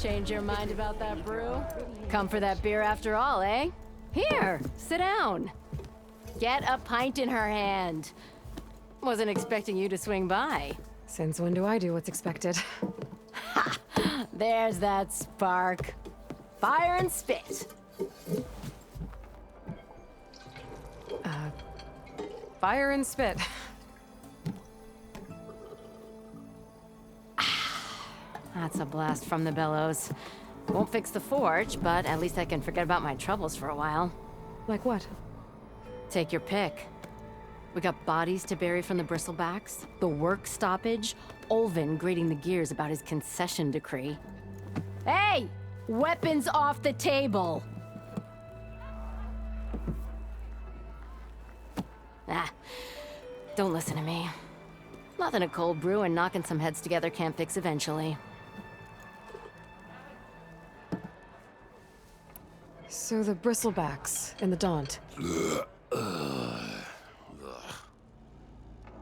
Change your mind about that brew? Come for that beer after all, eh? Here, sit down. Get a pint in her hand. Wasn't expecting you to swing by. Since when do I do what's expected? Ha! There's that spark. Fire and spit. Fire and spit. That's a blast from the bellows. Won't fix the forge, but at least I can forget about my troubles for a while. Like what? Take your pick. We got bodies to bury from the bristlebacks, the work stoppage, Olvin grating the gears about his concession decree. Hey! Weapons off the table! Don't listen to me. Nothing a cold brew and knocking some heads together can't fix eventually. So the bristlebacks in the Daunt.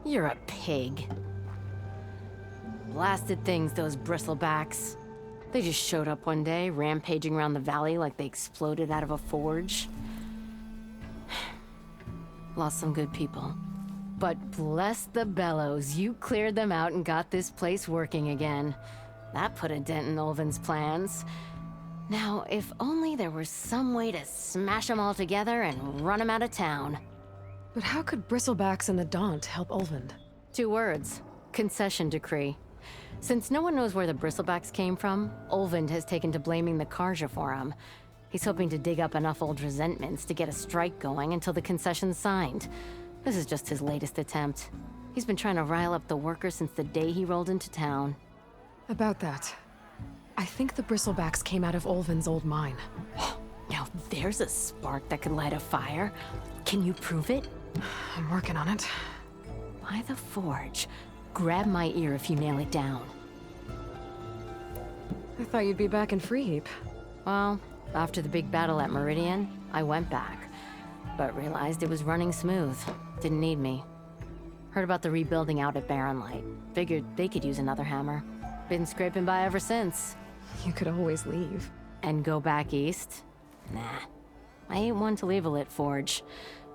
You're a pig. Blasted things, those bristlebacks. They just showed up one day, rampaging around the valley like they exploded out of a forge. Lost some good people. But bless the bellows, you cleared them out and got this place working again. That put a dent in Olvin's plans. Now, if only there were some way to smash them all together and run them out of town. But how could bristlebacks in the Daunt help Olvind? 2 words. Concession decree. Since no one knows where the bristlebacks came from, Olvind has taken to blaming the Carja for them. He's hoping to dig up enough old resentments to get a strike going until the concession's signed. This is just his latest attempt. He's been trying to rile up the workers since the day he rolled into town. About that, I think the bristlebacks came out of Olvin's old mine. Now there's a spark that could light a fire. Can you prove it? I'm working on it. By the forge. Grab my ear if you nail it down. I thought you'd be back in Freeheap. Well, after the big battle at Meridian, I went back. But realized it was running smooth. Didn't need me. Heard about the rebuilding out at Barren Light. Figured they could use another hammer. Been scraping by ever since. You could always leave. And go back east? Nah. I ain't one to leave a lit forge.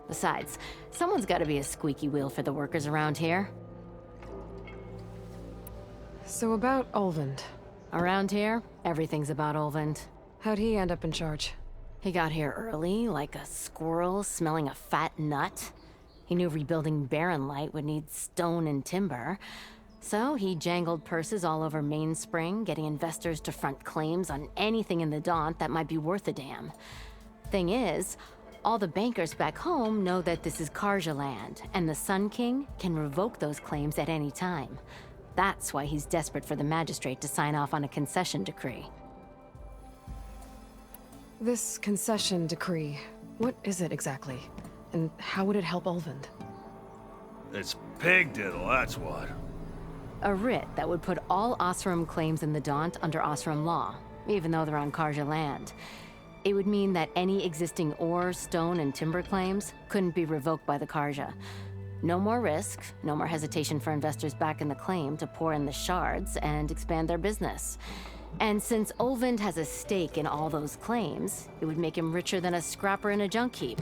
Besides, someone's gotta be a squeaky wheel for the workers around here. So about Olvind. Around here, everything's about Olvind. How'd he end up in charge? He got here early, like a squirrel smelling a fat nut. He knew rebuilding Barren Light would need stone and timber. So he jangled purses all over Mainspring, getting investors to front claims on anything in the Daunt that might be worth a damn. Thing is, all the bankers back home know that this is Carja land, and the Sun King can revoke those claims at any time. That's why he's desperate for the magistrate to sign off on a concession decree. This concession decree, what is it exactly? And how would it help Olvind? It's pig diddle, that's what. A writ that would put all Osram claims in the Daunt under Osram law, even though they're on Carja land. It would mean that any existing ore, stone, and timber claims couldn't be revoked by the Carja. No more risk, no more hesitation for investors back in the claim to pour in the shards and expand their business. And since Olvind has a stake in all those claims, it would make him richer than a scrapper in a junk heap.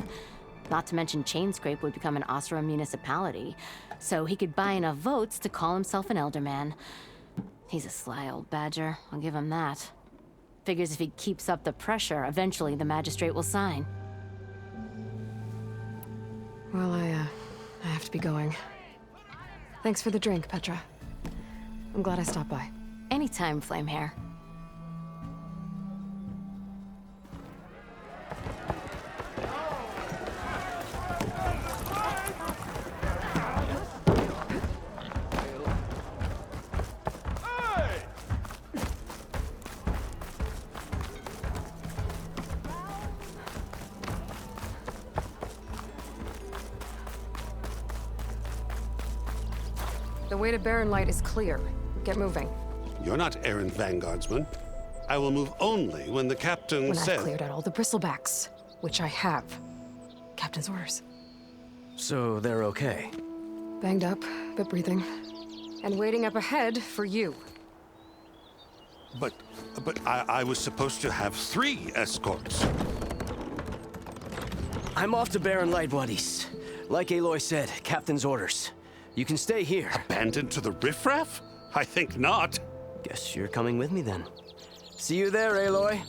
Not to mention Chainscrape would become an Osram municipality, so he could buy enough votes to call himself an Elderman. He's a sly old badger, I'll give him that. Figures if he keeps up the pressure, eventually the magistrate will sign. Well, I have to be going. Thanks for the drink, Petra. I'm glad I stopped by. Anytime, Flamehair. The way to Barren Light is clear. Get moving. You're not errant vanguardsman. I will move only when the captain When says... I've cleared out all the bristlebacks, which I have. Captain's orders. So they're okay? Banged up, but breathing. And waiting up ahead for you. But I was supposed to have 3 escorts. I'm off to Baron Lightbodies. Like Aloy said, Captain's orders. You can stay here. Abandoned to the riffraff? I think not. Guess you're coming with me then. See you there, Aloy.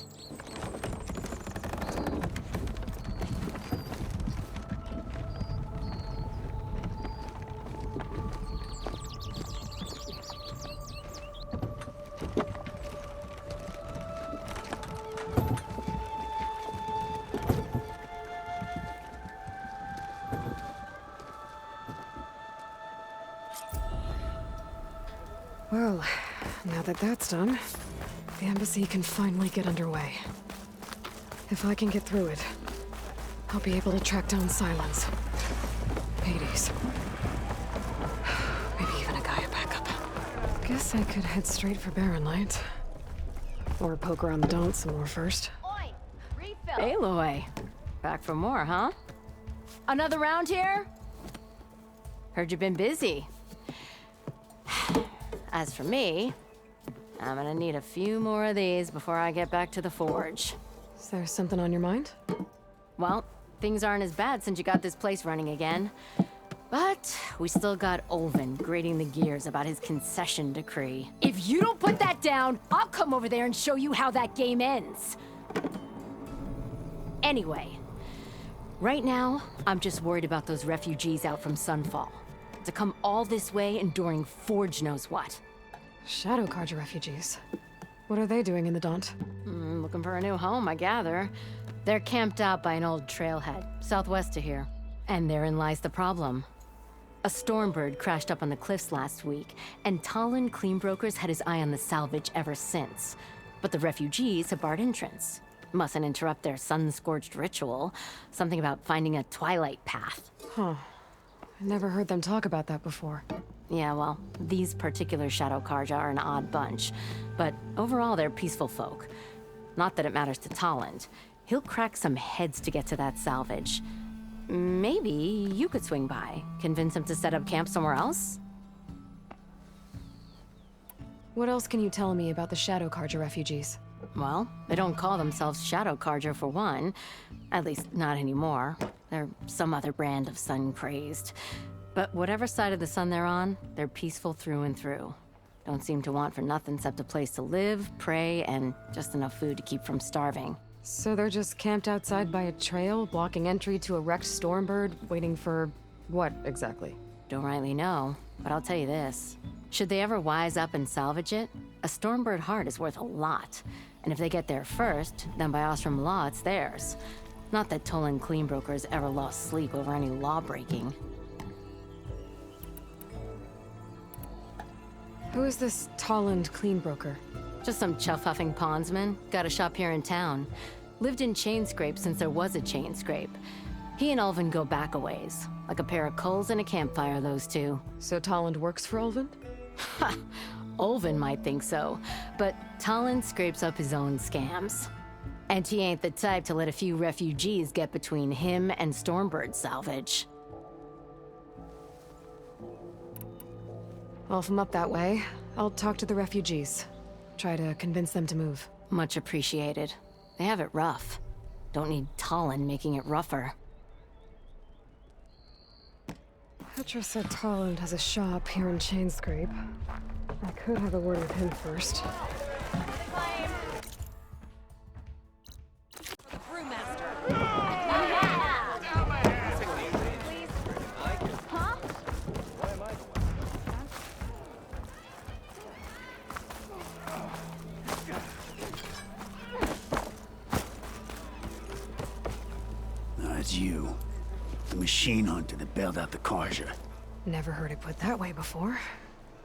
Well, now that that's done, the embassy can finally get underway. If I can get through it, I'll be able to track down Silence, Hades, maybe even a Gaia backup. Guess I could head straight for Barren Light. Or poke around the Daunt some more first. Oi! Refill! Aloy. Back for more, huh? Another round here? Heard you've been busy. As for me, I'm gonna need a few more of these before I get back to the forge. Is there something on your mind? Well, things aren't as bad since you got this place running again. But we still got Olvin grating the gears about his concession decree. If you don't put that down, I'll come over there and show you how that game ends. Anyway, right now, I'm just worried about those refugees out from Sunfall. To come all this way enduring Forge knows what. Shadow Carja refugees. What are they doing in the Daunt? Looking for a new home, I gather. They're camped out by an old trailhead, southwest of here. And therein lies the problem. A Stormbird crashed up on the cliffs last week, and Talon Cleanbrokers had his eye on the salvage ever since. But the refugees have barred entrance. Mustn't interrupt their sun-scorched ritual. Something about finding a twilight path. Huh. I never heard them talk about that before. Yeah, well, these particular Shadow Carja are an odd bunch. But overall, they're peaceful folk. Not that it matters to Talon. He'll crack some heads to get to that salvage. Maybe you could swing by, convince him to set up camp somewhere else? What else can you tell me about the Shadow Carja refugees? Well, they don't call themselves Shadow Carja for one. At least, not anymore. They're some other brand of sun-crazed. But whatever side of the sun they're on, they're peaceful through and through. Don't seem to want for nothing except a place to live, pray, and just enough food to keep from starving. So they're just camped outside by a trail, blocking entry to a wrecked Stormbird, waiting for what exactly? Don't rightly know, but I'll tell you this. Should they ever wise up and salvage it, a Stormbird heart is worth a lot. And if they get there first, then by Ostrom law, it's theirs. Not that Tolan Cleanbrokers ever lost sleep over any law breaking. Who is this Tolland Cleanbroker? Just some chuff-huffing pondsman. Got a shop here in town. Lived in Chainscrape since there was a Chainscrape. He and Ulvin go back a ways. Like a pair of coals and a campfire, those two. So Tolland works for Ulvin? Ha! Ulvin might think so, but Talon scrapes up his own scams. And he ain't the type to let a few refugees get between him and Stormbird salvage. Well, if I'm up that way, I'll talk to the refugees. Try to convince them to move. Much appreciated. They have it rough. Don't need Talon making it rougher. Petra said Tolland has a shop here in Chainscrape. I could have a word with him first. It's you. The machine hunter that bailed out the Carja. Never heard it put that way before.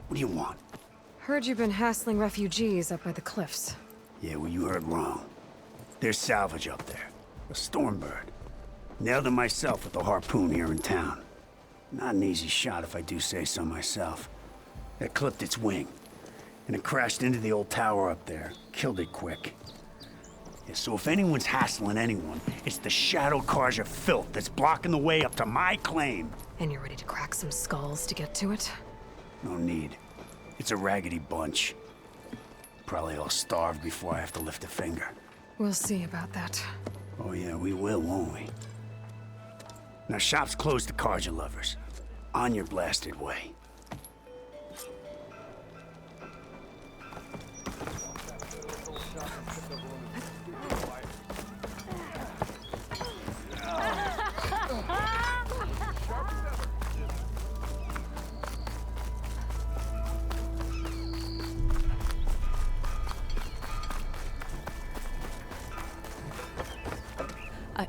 What do you want? Heard you've been hassling refugees up by the cliffs. Yeah, well, you heard wrong. There's salvage up there. A Stormbird. Nailed it myself with the harpoon here in town. Not an easy shot if I do say so myself. It clipped its wing. And it crashed into the old tower up there. Killed it quick. Yeah, so if anyone's hassling anyone, it's the Shadow Carja filth that's blocking the way up to my claim. And you're ready to crack some skulls to get to it? No need. It's a raggedy bunch. probably all starve before I have to lift a finger. We'll see about that. Oh yeah, we will, won't we? Now, shop's closed to Carja lovers. On your blasted way.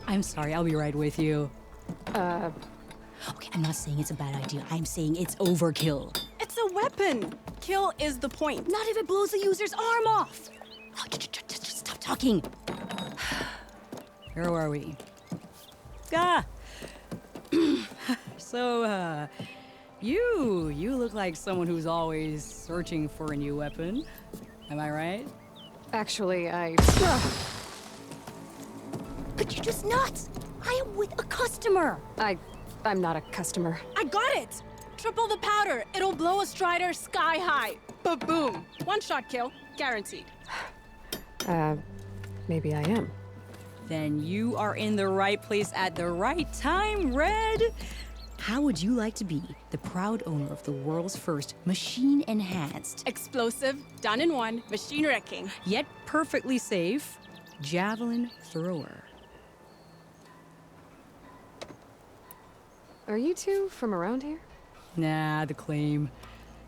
I'm sorry, I'll be right with you. Okay, I'm not saying it's a bad idea. I'm saying it's overkill. It's a weapon. Kill is the point. Not if it blows the user's arm off. Oh, just stop talking. Where are we? So, you look like someone who's always searching for a new weapon. Am I right? Actually, But you're just nuts. I am with a customer. I'm not a customer. I got it. Triple the powder. It'll blow a Strider sky high. Ba-boom. One-shot kill. Guaranteed. Maybe I am. Then you are in the right place at the right time, Red. How would you like to be the proud owner of the world's first machine-enhanced, Explosive, done in one, machine wrecking. yet perfectly safe, javelin thrower? Are you two from around here? Nah, the claim.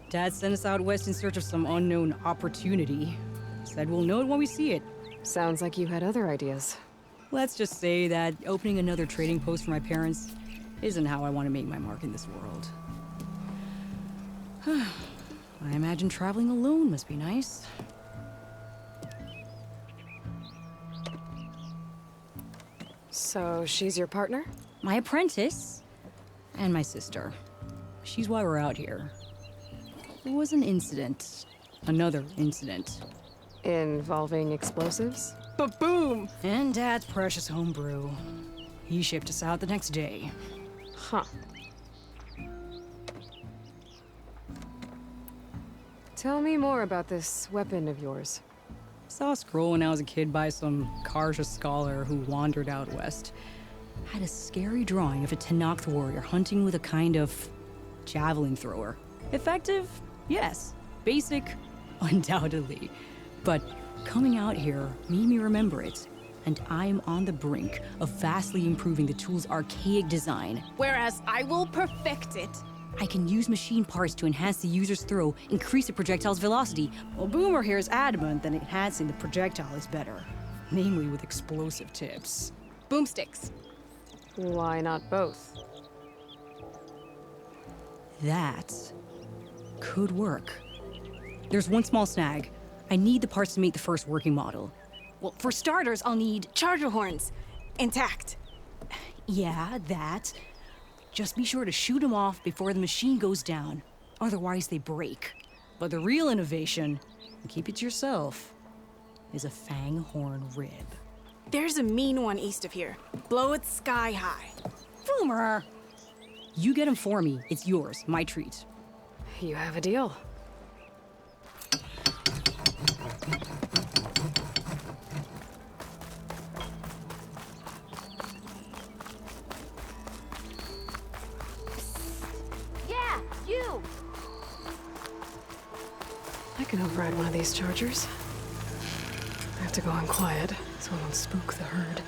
Dad sent us out west in search of some unknown opportunity. Said we'll know it when we see it. Sounds like you had other ideas. Let's just say that opening another trading post for my parents isn't how I want to make my mark in this world. I imagine traveling alone must be nice. So she's your partner? My apprentice and my sister. She's why we're out here. There was an incident. Another incident. Involving explosives? Ba-boom. And Dad's precious homebrew. He shipped us out the next day. Huh. Tell me more about this weapon of yours. Saw a scroll when I was a kid by some Karja scholar who wandered out west. Had a scary drawing of a Tenakth warrior hunting with a kind of javelin thrower. Effective? Yes. Basic? Undoubtedly. But coming out here made me remember it. And I'm on the brink of vastly improving the tool's archaic design. Whereas I will perfect it. I can use machine parts to enhance the user's throw, increase the projectile's velocity. Well, Boomer here is adamant that enhancing the projectile is better. Namely with explosive tips. Boomsticks. Why not both? That could work. There's one small snag. I need the parts to make the first working model. Well, for starters, I'll need charger horns. Intact. Yeah, that. Just be sure to shoot them off before the machine goes down. Otherwise, they break. But the real innovation, and keep it to yourself, is a fang horn rib. There's a mean one east of here. Blow it sky high. Boomer! You get him for me. It's yours. My treat. You have a deal. Yeah, you! I can override one of these chargers. I have to go on quiet, so I don't spook the herd.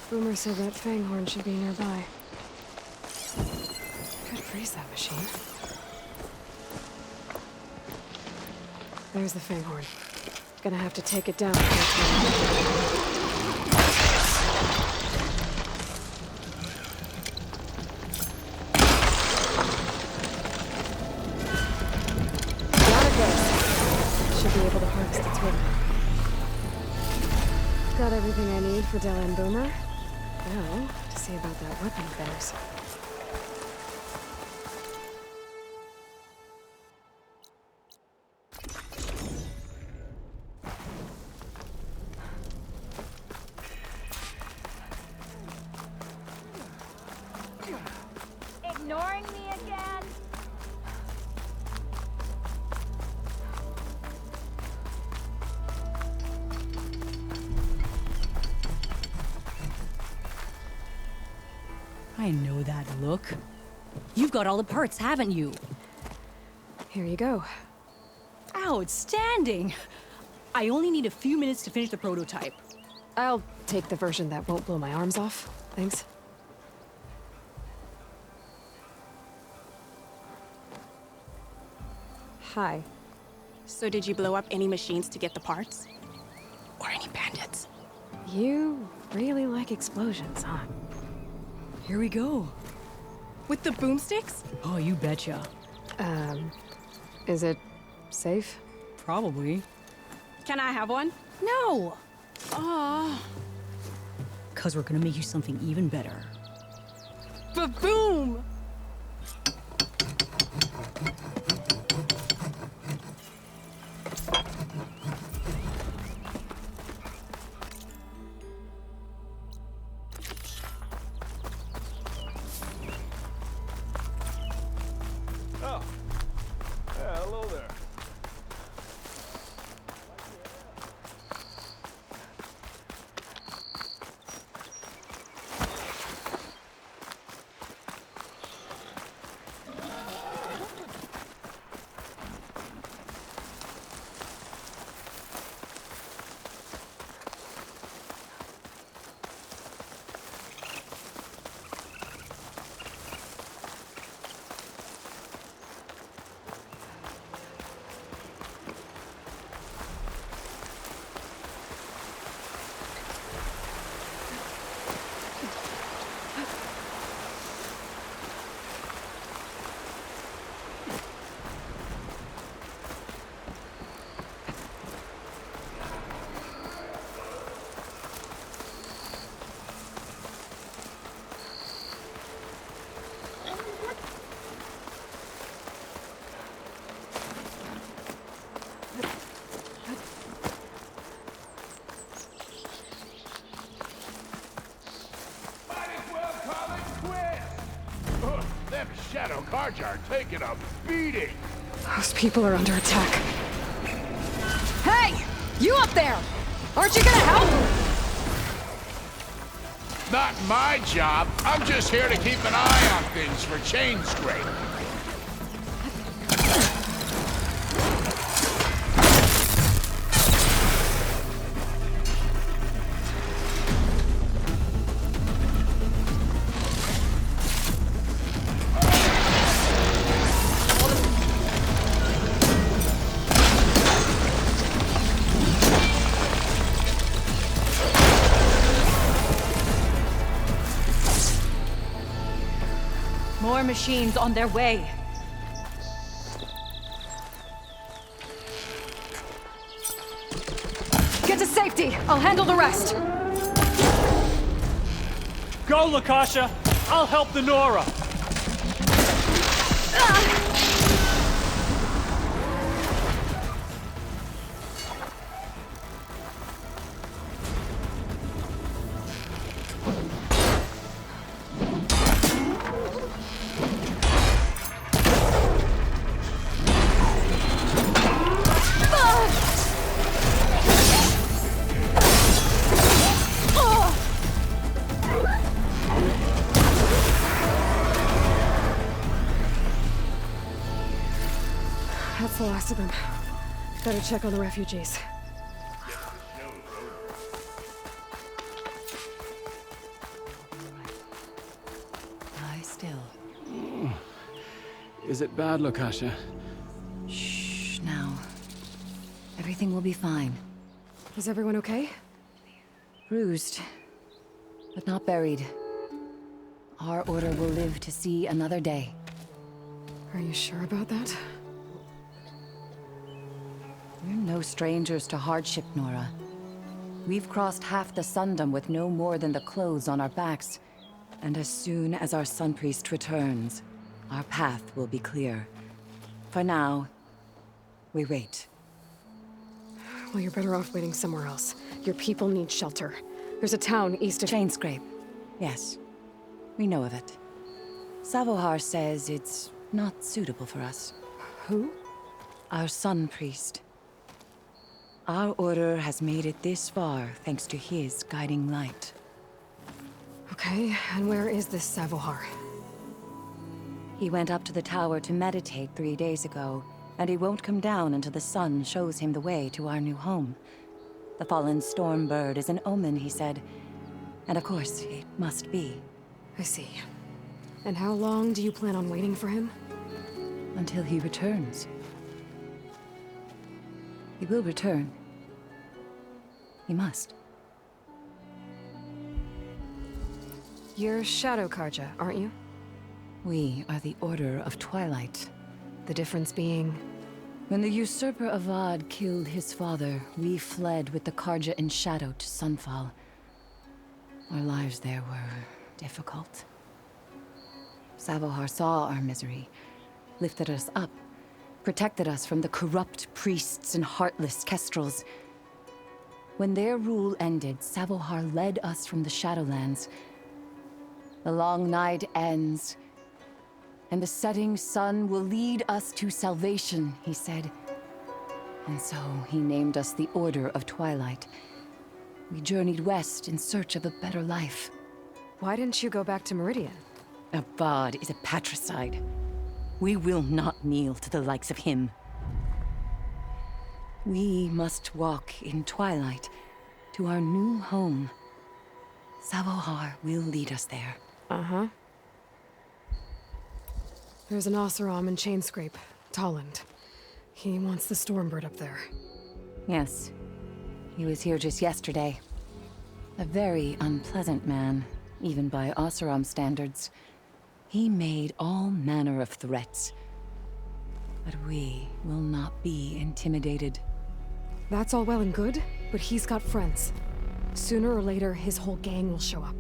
Boomer said that Fanghorn should be nearby. Could freeze that machine. There's the Fanghorn. Gonna have to take it down. Should be able to harvest its rhythm. Got everything I need for Della and Boomer. Now, to see about that weapon of theirs. Ignoring me again? I know that look. You've got all the parts, haven't you? Here you go. Outstanding! I only need a few minutes to finish the prototype. I'll take the version that won't blow my arms off. Thanks. Hi. So did you blow up any machines to get the parts? Or any bandits? You really like explosions, huh? Here we go. With the boomsticks? Oh, you betcha. Is it safe? Probably. Can I have one? No! Aw. 'Cause we're gonna make you something even better. Ba-boom! Oh. Yeah, hello there. Them Shadow Carja are taking a beating. Those people are under attack. Hey! You up there! Aren't you gonna help? Not my job. I'm just here to keep an eye on things for Chain Scrape. More machines on their way. Get to safety! I'll handle the rest! Go, Lakasha! I'll help the Nora! That's the last of them. Gotta check on the refugees. Is it bad, Lakasha? Shh, now. Everything will be fine. Is everyone okay? Bruised, but not buried. Our order will live to see another day. Are you sure about that? We're no strangers to hardship, Nora. We've crossed half the Sundom with no more than the clothes on our backs. And as soon as our Sun Priest returns, our path will be clear. For now, we wait. Well, you're better off waiting somewhere else. Your people need shelter. There's a town east of... Chainscrape. Yes. We know of it. Savohar says it's not suitable for us. Who? Our Sun Priest. Our order has made it this far thanks to his guiding light. Okay, and where is this Savohar? He went up to the tower to meditate 3 days ago, and he won't come down until the sun shows him the way to our new home. The fallen Stormbird is an omen, he said. And of course, it must be. I see. And how long do you plan on waiting for him? Until he returns. He will return. He must. You're Shadow Carja, aren't you? We are the Order of Twilight. The difference being... When the usurper Avad killed his father, we fled with the Carja in shadow to Sunfall. Our lives there were difficult. Savohar saw our misery, lifted us up, protected us from the corrupt priests and heartless kestrels. When their rule ended, Savohar led us from the Shadowlands. The long night ends, and the setting sun will lead us to salvation, he said. And so he named us the Order of Twilight. We journeyed west in search of a better life. Why didn't you go back to Meridian? Avad is a patricide. We will not kneel to the likes of him. We must walk in twilight to our new home. Savohar will lead us there. Uh-huh. There's an Oseram in Chainscrape, Tolland. He wants the Stormbird up there. Yes. He was here just yesterday. A very unpleasant man, even by Oseram standards. He made all manner of threats. But we will not be intimidated. That's all well and good, but he's got friends. Sooner or later, his whole gang will show up.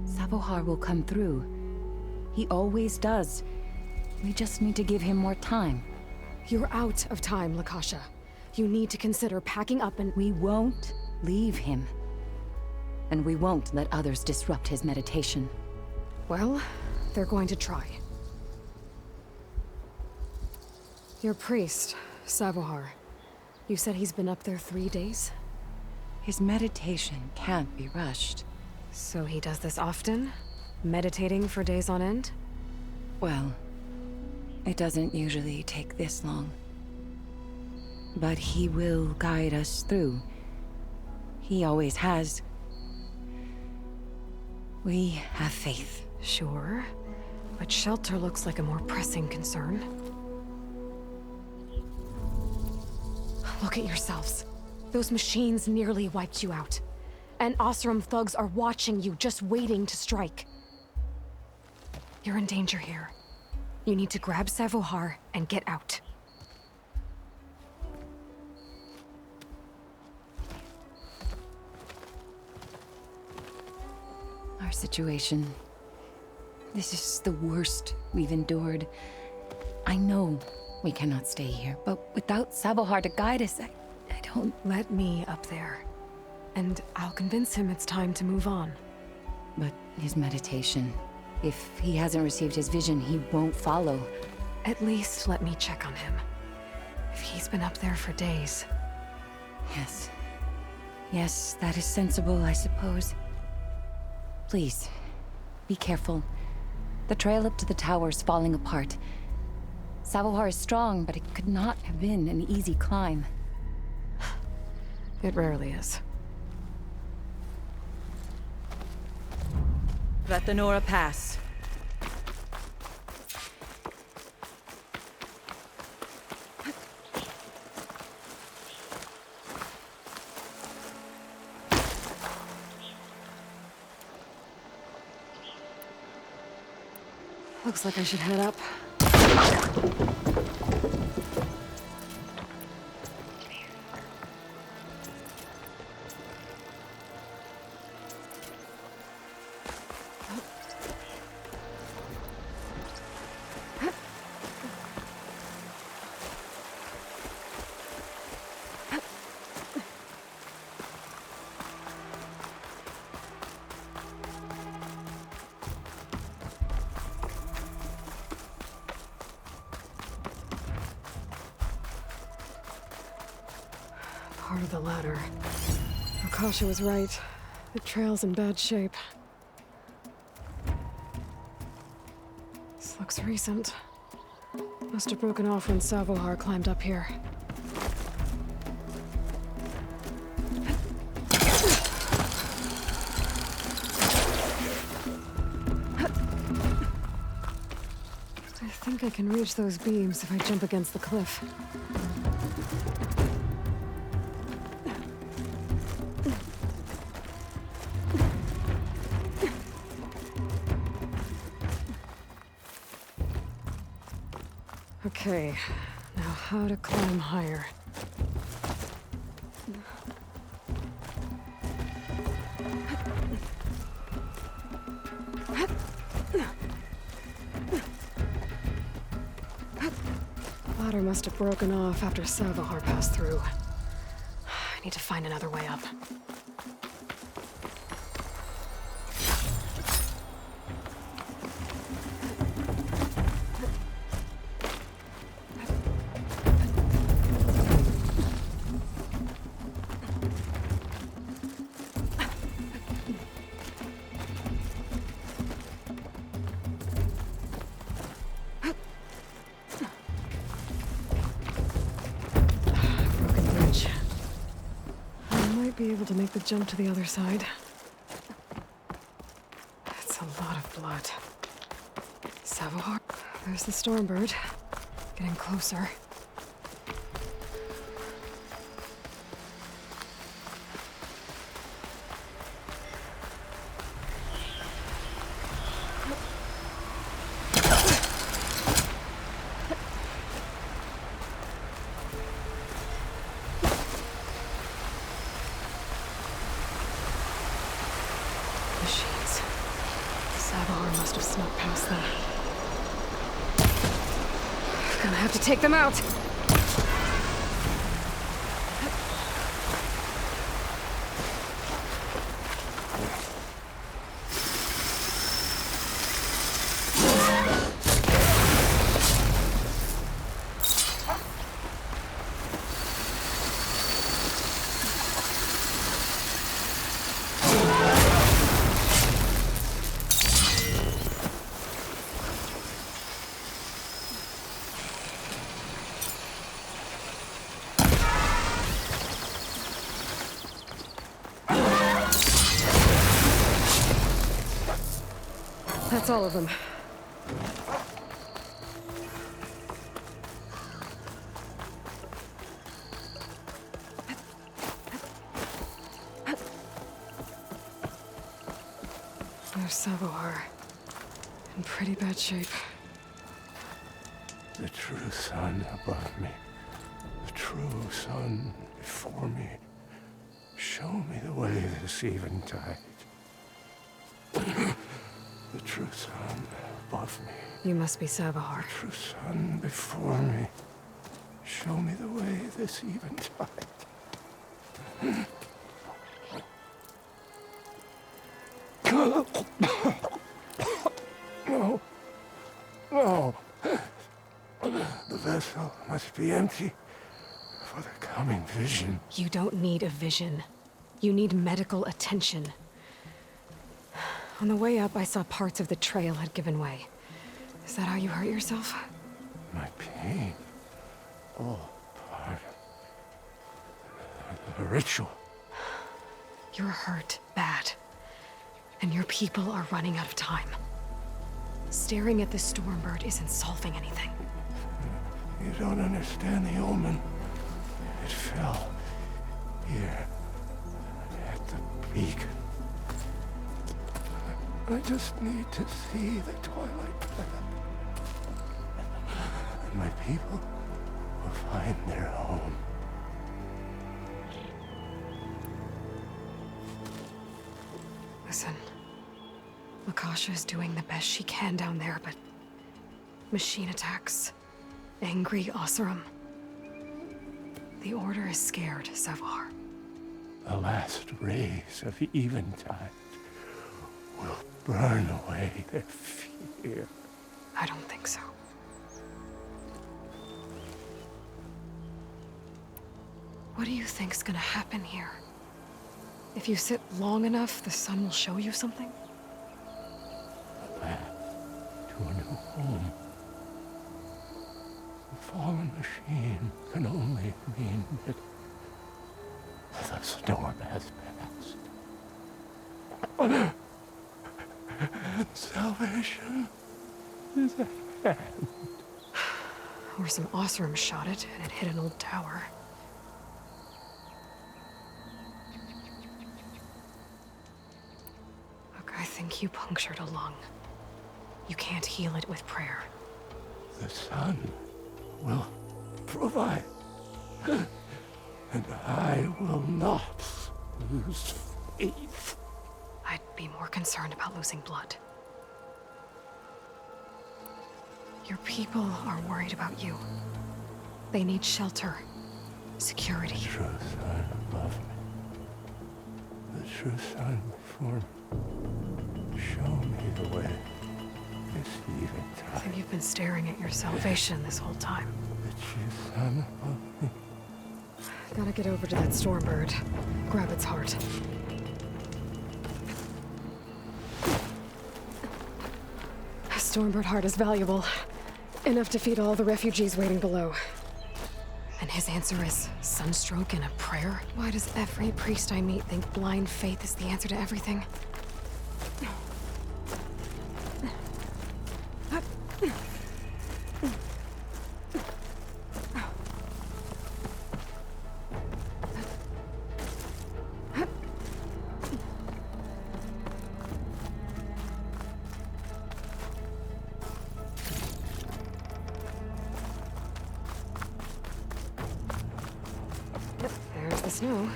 Savohar will come through. He always does. We just need to give him more time. You're out of time, Lakasha. You need to consider packing up and... We won't leave him. And we won't let others disrupt his meditation. Well, they're going to try. Your priest, Savohar. You said he's been up there 3 days? His meditation can't be rushed. So he does this often? Meditating for days on end? Well, it doesn't usually take this long. But he will guide us through. He always has. We have faith. Sure, but shelter looks like a more pressing concern. Look at yourselves. Those machines nearly wiped you out. And Oseram thugs are watching you, just waiting to strike. You're in danger here. You need to grab Savohar and get out. Our situation... This is the worst we've endured. I know we cannot stay here, but without Savohar to guide us, I don't... Let me up there. And I'll convince him it's time to move on. But his meditation... If he hasn't received his vision, he won't follow. At least let me check on him. If he's been up there for days. Yes. Yes, that is sensible, I suppose. Please, be careful. The trail up to the tower's falling apart. Savohar is strong, but it could not have been an easy climb. It rarely is. Let the Nora pass. Looks like I should head up. Part of the ladder. Akasha was right. The trail's in bad shape. This looks recent. Must have broken off when Savohar climbed up here. I think I can reach those beams if I jump against the cliff. Okay, now how to climb higher. Ladder must have broken off after Savohar passed through. I need to find another way up. Be able to make the jump to the other side. That's a lot of blood. Savohar. There's the Stormbird. Getting closer. Machines. Savohar must have snuck past them. Gonna have to take them out. That's all of them. There's Savohar. In pretty bad shape. The true sun above me. The true sun before me. Show me the way this eventide. The true sun above me. You must be Savohar. The true sun before me. Show me the way this eventide. No. No. The vessel must be empty for the coming vision. You don't need a vision. You need medical attention. On the way up, I saw parts of the trail had given way. Is that how you hurt yourself? My pain. All part of the ritual. You're hurt bad. And your people are running out of time. Staring at the Stormbird isn't solving anything. You don't understand the omen. It fell here at the beacon. I just need to see the twilight path. and my people will find their home. Listen, Lakasha is doing the best she can down there, but machine attacks, angry Oseram. The Order is scared, Savar. The last rays of Eventide will burn away their fear. I don't think so. What do you think's gonna happen here? If you sit long enough, the sun will show you something? A path to a new home. The fallen machine can only mean that the storm has passed. And salvation is at hand. Or some Oseram shot it, and it hit an old tower. Look, I think you punctured a lung. You can't heal it with prayer. The sun will provide. And I will not lose faith. I'd be more concerned about losing blood. Your people are worried about you. They need shelter, security. The true sun above me. The true sun before me. Show me the way. This eventide. I think you've been staring at your salvation this whole time. The true sun above me. Gotta get over to that Stormbird. Grab its heart. A Stormbird heart is valuable. Enough to feed all the refugees waiting below. And his answer is sunstroke and a prayer? Why does every priest I meet think blind faith is the answer to everything? There's the snow.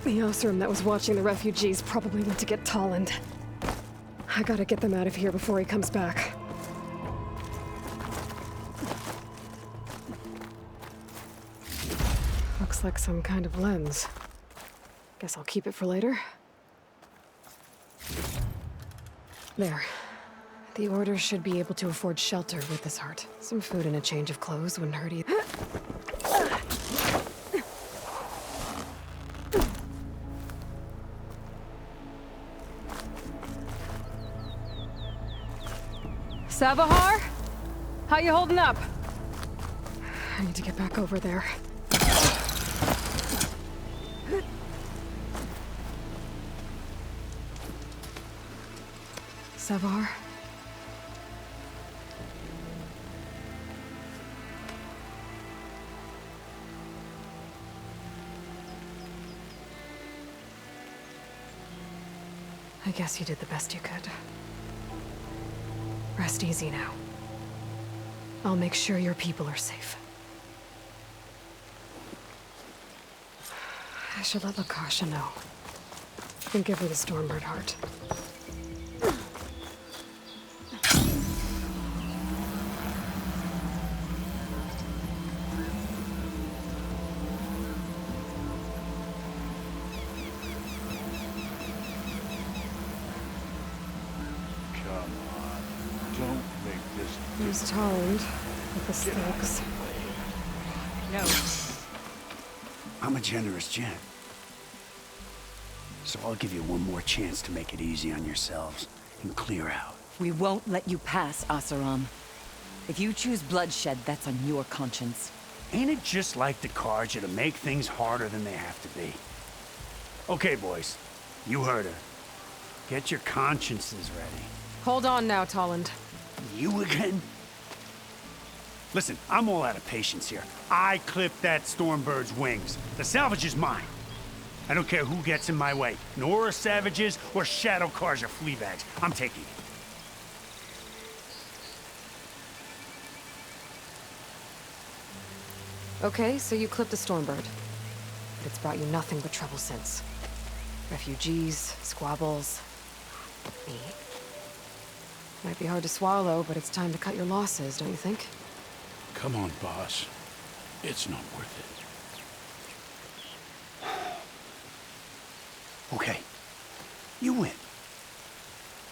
The Oseram that was watching the refugees probably went to get Tolland. I gotta get them out of here before he comes back. Looks like some kind of lens. Guess I'll keep it for later. There. The Order should be able to afford shelter with this heart. Some food and a change of clothes wouldn't hurt either. Savahar? How you holding up? I need to get back over there. Savar? I guess you did the best you could. Rest easy now. I'll make sure your people are safe. I should let Lakasha know. And give her the Stormbird heart. Who's Tolland with the slugs? No. I'm a generous gent. So I'll give you one more chance to make it easy on yourselves and clear out. We won't let you pass, Oseram. If you choose bloodshed, that's on your conscience. Ain't it just like the Carja to make things harder than they have to be? Okay, boys. You heard her. Get your consciences ready. Hold on now, Tolland. You again? Listen, I'm all out of patience here. I clipped that Stormbird's wings. The salvage is mine. I don't care who gets in my way. Nora savages or Shadow Carja fleabags. I'm taking it. Okay, so you clipped the Stormbird. But it's brought you nothing but trouble since. Refugees, squabbles, me. Might be hard to swallow, but it's time to cut your losses, don't you think? Come on, boss. It's not worth it. Okay. You win.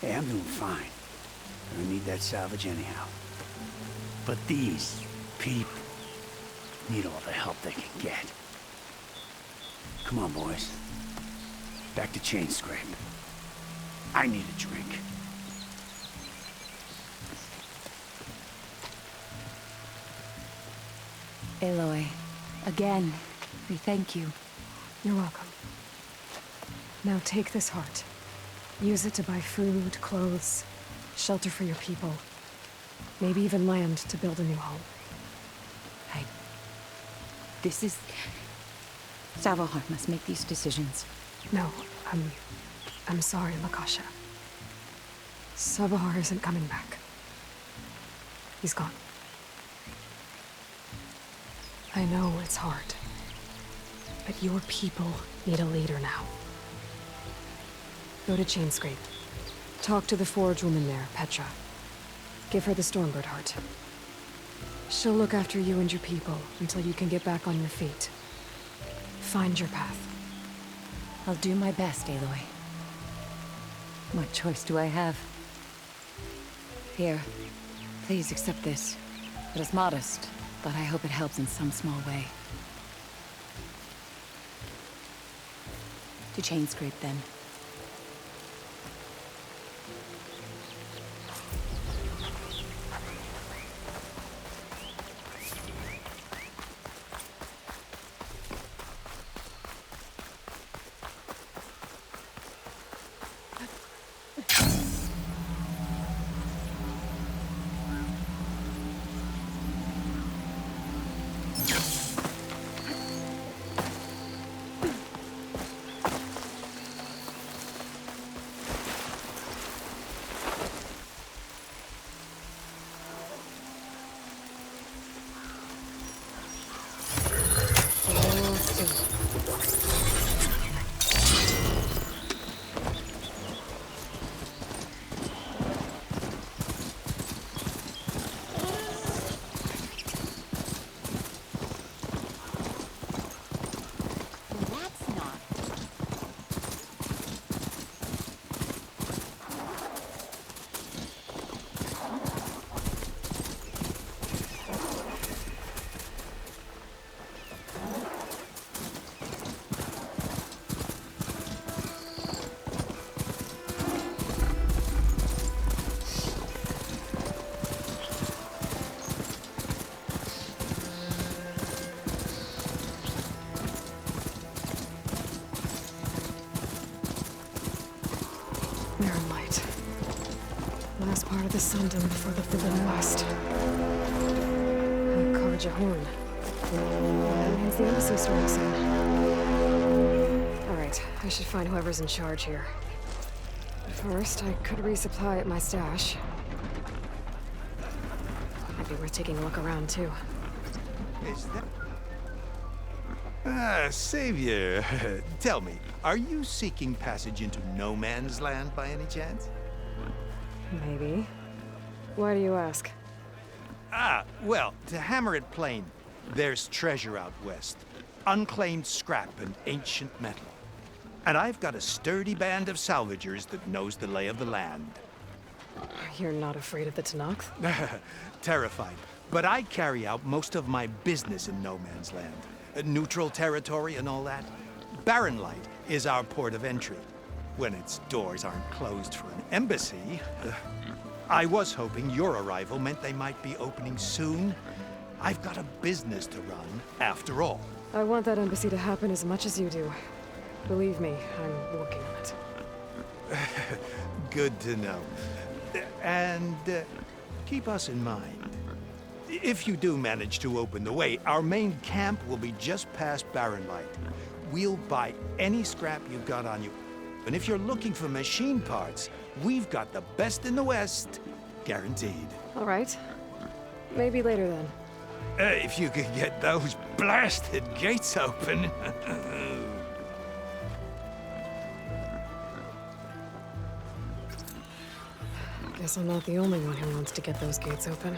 Hey, I'm doing fine. I don't need that salvage anyhow. But these people need all the help they can get. Come on, boys. Back to Chain Scrape. I need a drink. Aloy, again, we thank you. You're welcome. Now take this heart. Use it to buy food, clothes, shelter for your people. Maybe even land to build a new home. This is... Savahar must make these decisions. No, I'm sorry, Lakasha. Savahar isn't coming back. He's gone. I know it's hard, but your people need a leader now. Go to Chainscrape. Talk to the forge woman there, Petra. Give her the Stormbird heart. She'll look after you and your people until you can get back on your feet. Find your path. I'll do my best, Aloy. What choice do I have? Here, please accept this. It is modest, but I hope it helps in some small way. To Chainscrape, then. Mirren Light. Last part of the Sundom before the Forbidden West. Karja Horn. That means the embassy storm soon. Alright, I should find whoever's in charge here. But first, I could resupply at my stash. Might be worth taking a look around, too. Is that... Savior, tell me, are you seeking passage into no man's land by any chance? Maybe. Why do you ask? Well, to hammer it plain, there's treasure out west. Unclaimed scrap and ancient metal. And I've got a sturdy band of salvagers that knows the lay of the land. You're not afraid of the Tenakth? Terrified. But I carry out most of my business in no man's land. Neutral territory and all that. Barren Light is our port of entry. When its doors aren't closed for an embassy. I was hoping your arrival meant they might be opening soon. I've got a business to run, after all. I want that embassy to happen as much as you do. Believe me, I'm working on it. Good to know. And keep us in mind. If you do manage to open the way, our main camp will be just past Barren Light. We'll buy any scrap you've got on you. And if you're looking for machine parts, we've got the best in the West, guaranteed. All right. Maybe later then. If you could get those blasted gates open. Guess I'm not the only one who wants to get those gates open.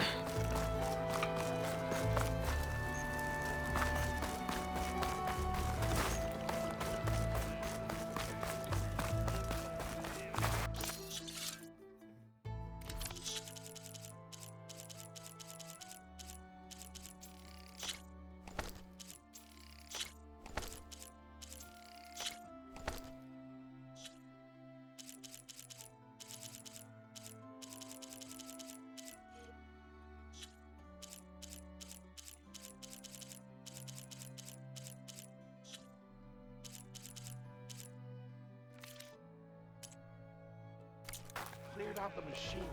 Cleared out the machines.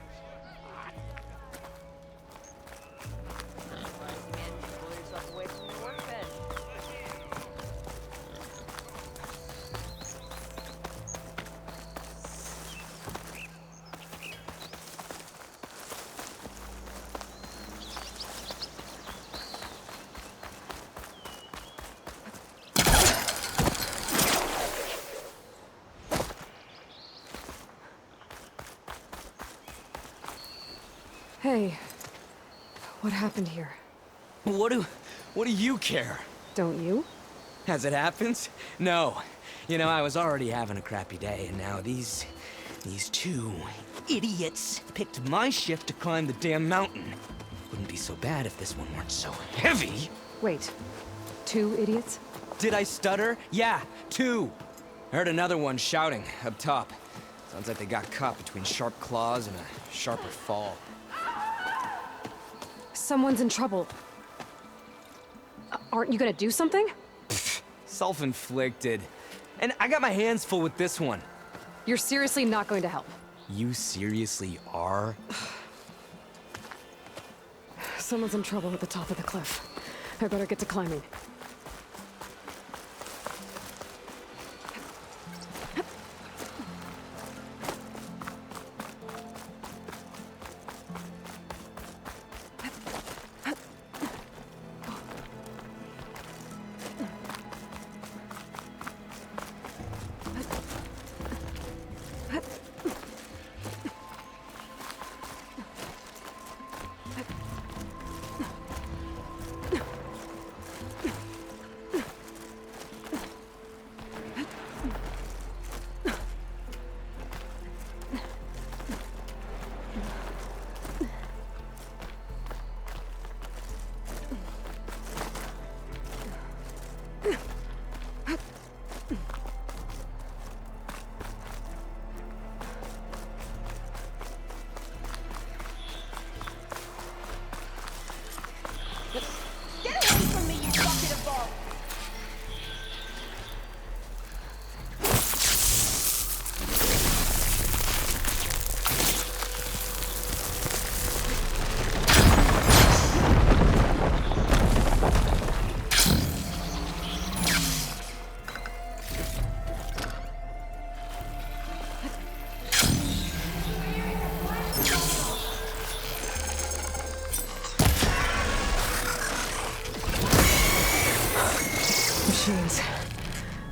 Hey, what happened here? What do you care? Don't you? As it happens? No. You know, I was already having a crappy day, and now these two idiots picked my shift to climb the damn mountain. Wouldn't be so bad if this one weren't so heavy. Wait, 2 idiots? Did I stutter? Yeah, 2. I heard another one shouting up top. Sounds like they got caught between sharp claws and a sharper fall. Someone's in trouble. Aren't you gonna do something? Self-inflicted. And I got my hands full with this one. You're seriously not going to help? You seriously are? Someone's in trouble at the top of the cliff. I better get to climbing.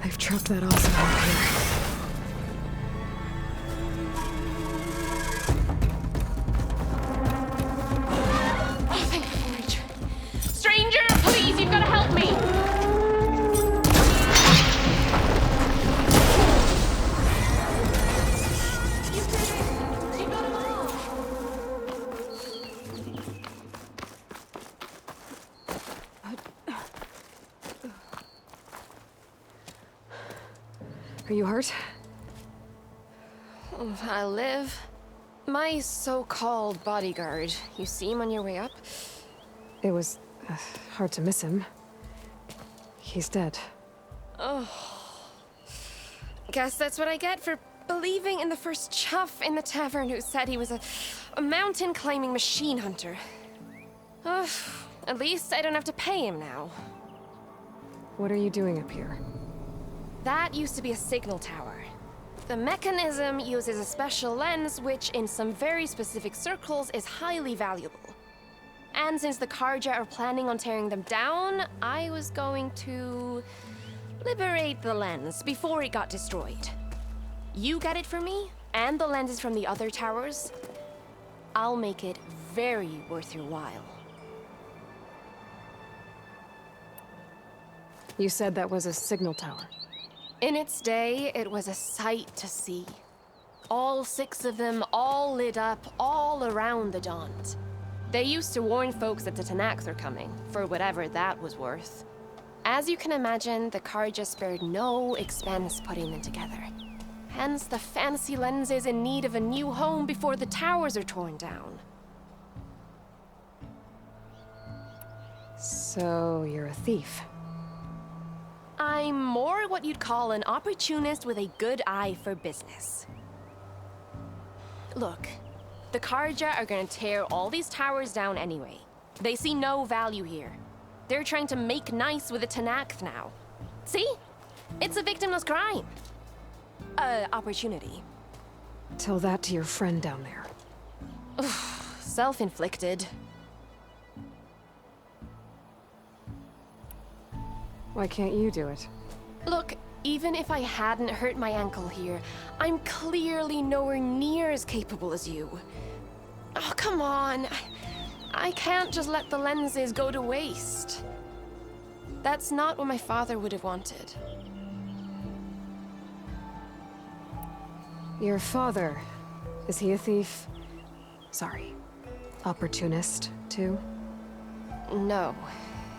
They've trapped that awesome up here. Oh, thank you, Reach. Stranger, please, you've got to help me! Are you hurt? I live. My so-called bodyguard. You see him on your way up? It was hard to miss him. He's dead. Oh. Guess that's what I get for believing in the first chuff in the tavern who said he was a mountain climbing machine hunter. At least I don't have to pay him now. What are you doing up here? That used to be a signal tower. The mechanism uses a special lens which, in some very specific circles, is highly valuable. And since the Carja are planning on tearing them down, I was going to liberate the lens before it got destroyed. You get it for me, and the lenses from the other towers. I'll make it very worth your while. You said that was a signal tower. In its day, it was a sight to see. All 6 of them, all lit up, all around the Daunt. They used to warn folks that the Tenakth are coming, for whatever that was worth. As you can imagine, the Carja spared no expense putting them together. Hence the fancy lenses in need of a new home before the towers are torn down. So, you're a thief. I'm more what you'd call an opportunist with a good eye for business. Look, the Carja are gonna tear all these towers down anyway. They see no value here. They're trying to make nice with the Tenakth now. See? It's a victimless crime. Opportunity. Tell that to your friend down there. Self-inflicted. Why can't you do it? Look, even if I hadn't hurt my ankle here, I'm clearly nowhere near as capable as you. Oh, come on. I can't just let the lenses go to waste. That's not what my father would have wanted. Your father, is he a thief? Sorry, opportunist, too? No.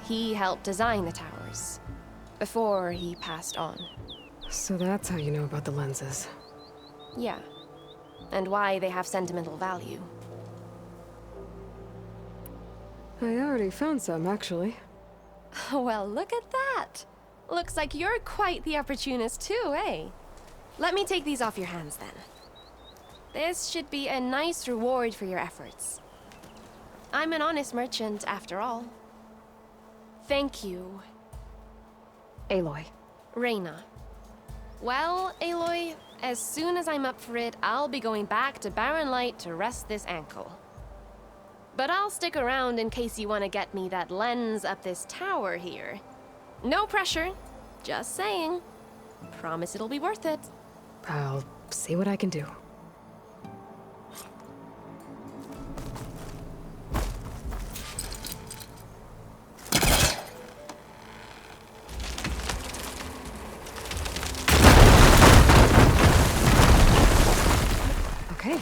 He helped design the towers. Before he passed on. So that's how you know about the lenses. Yeah. And why they have sentimental value. I already found some, actually. Well, look at that. Looks like you're quite the opportunist too, eh? Let me take these off your hands then. This should be a nice reward for your efforts. I'm an honest merchant, after all. Thank you. Aloy. Reyna. Well, Aloy, as soon as I'm up for it, I'll be going back to Barren Light to rest this ankle. But I'll stick around in case you want to get me that lens up this tower here. No pressure, just saying. Promise it'll be worth it. I'll see what I can do. Okay,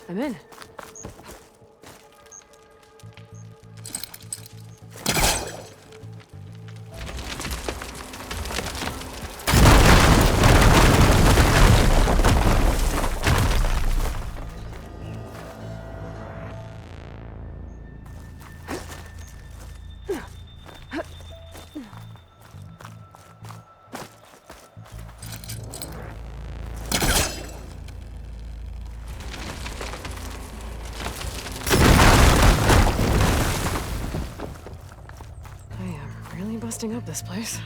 I'm in. Busting up this place.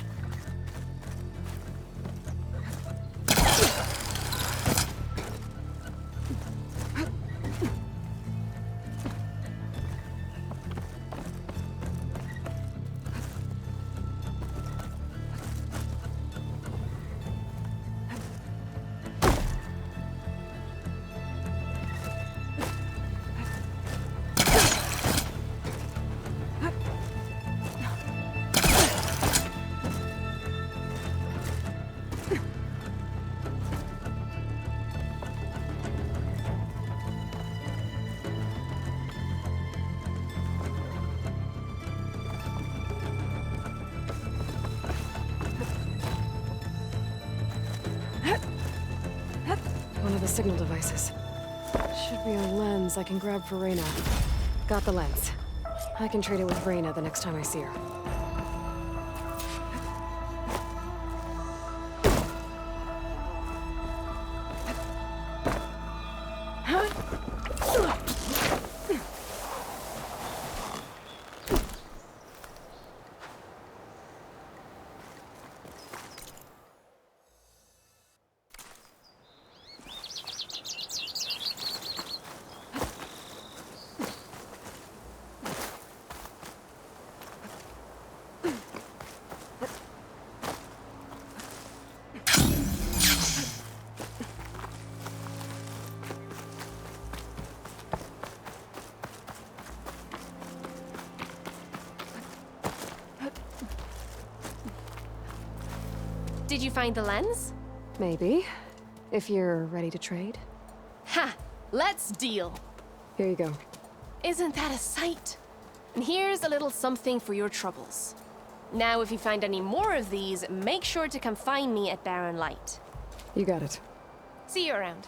One of the signal devices. Should be a lens I can grab for Reyna. Got the lens. I can trade it with Reyna the next time I see her. Did you find the lens? Maybe. If you're ready to trade. Ha! Let's deal. Here you go. Isn't that a sight? And here's a little something for your troubles. Now, if you find any more of these, make sure to come find me at Barren Light. You got it. See you around.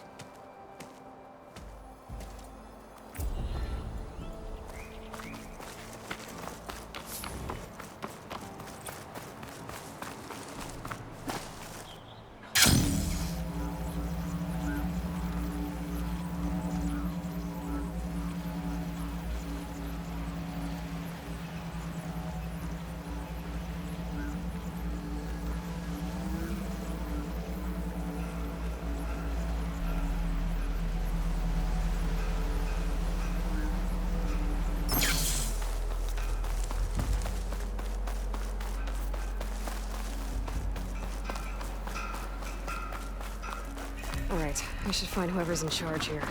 Alright, I should find whoever's in charge here.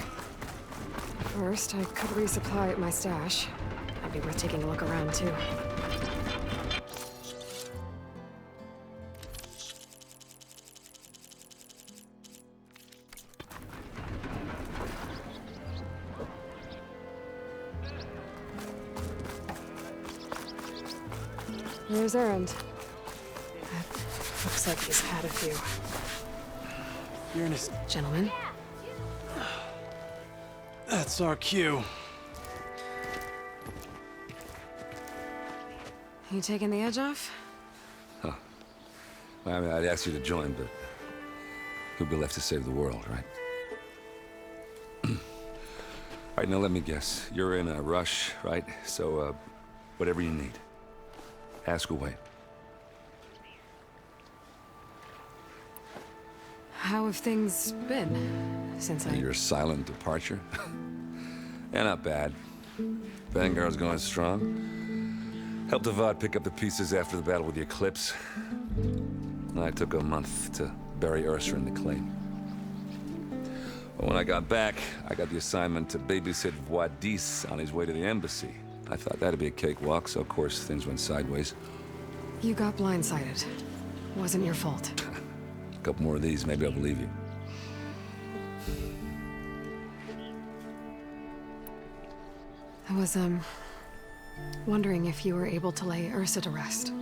First, I could resupply at my stash. That'd be worth taking a look around, too. Here's Erend. Looks like he's had a few. Uranus. Gentlemen? That's our cue. You taking the edge off? Huh. I mean, I'd ask you to join, but who'd be left to save the world, right? All right, now let me guess. You're in a rush, right? So, whatever you need, ask away. How have things been since Your silent departure? Yeah, not bad. Vanguard's going strong. Helped Avad pick up the pieces after the battle with the Eclipse. I took a month to bury Ursa in the claim. But when I got back, I got the assignment to babysit Wadis on his way to the embassy. I thought that'd be a cakewalk, so of course things went sideways. You got blindsided. Wasn't your fault. A couple more of these, maybe I'll believe you. I was, wondering if you were able to lay Ursa to rest,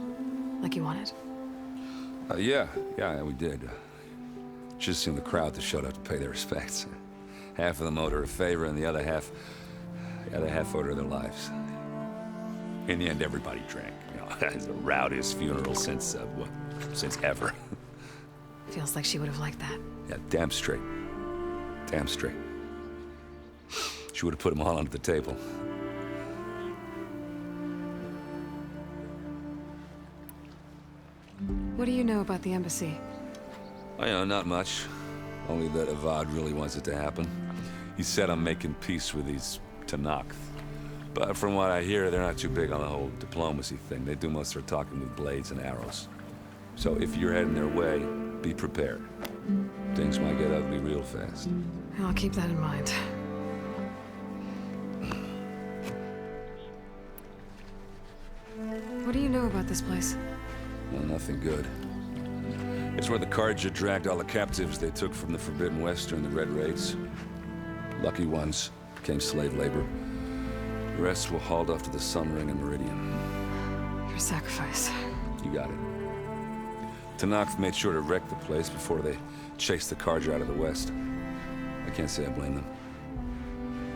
like you wanted. Yeah, we did. Just seemed the crowd that showed up to pay their respects. Half of them owed her a favor, and the other half owed her their lives. In the end, everybody drank. You know, it's the rowdiest funeral since ever. Feels like she would have liked that. Yeah, damn straight. Damn straight. She would have put them all under the table. What do you know about the embassy? Oh, you know, not much. Only that Avad really wants it to happen. He said I'm making peace with these Tenakth. But from what I hear, they're not too big on the whole diplomacy thing. They do most of their talking with blades and arrows. So if you're heading their way, be prepared. Things might get ugly real fast. I'll keep that in mind. What do you know about this place? Well, nothing good. It's where the Carja dragged all the captives they took from the Forbidden West during the Red Raids. Lucky ones became slave labor. The rest were hauled off to the Sun Ring and Meridian. Your sacrifice. You got it. Tenakth made sure to wreck the place before they chased the Carja out of the West. I can't say I blame them.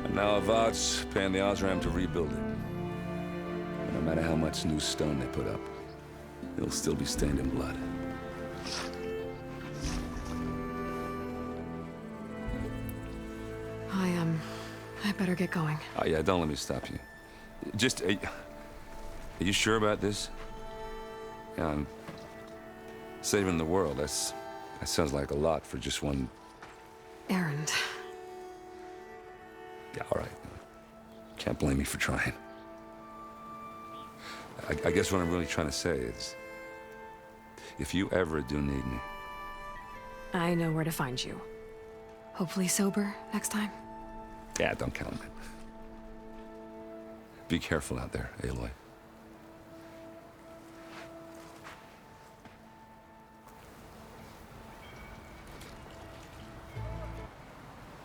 And now Avad's paying the Osram to rebuild it. And no matter how much new stone they put up, it'll still be stained in blood. I better get going. Oh, yeah, don't let me stop you. Just, are you sure about this? Yeah, I'm saving the world. That sounds like a lot for just one... Erend. Yeah, all right. Can't blame me for trying. I guess what I'm really trying to say is, if you ever do need me... I know where to find you. Hopefully sober next time. Yeah, don't count on it. Be careful out there, Aloy.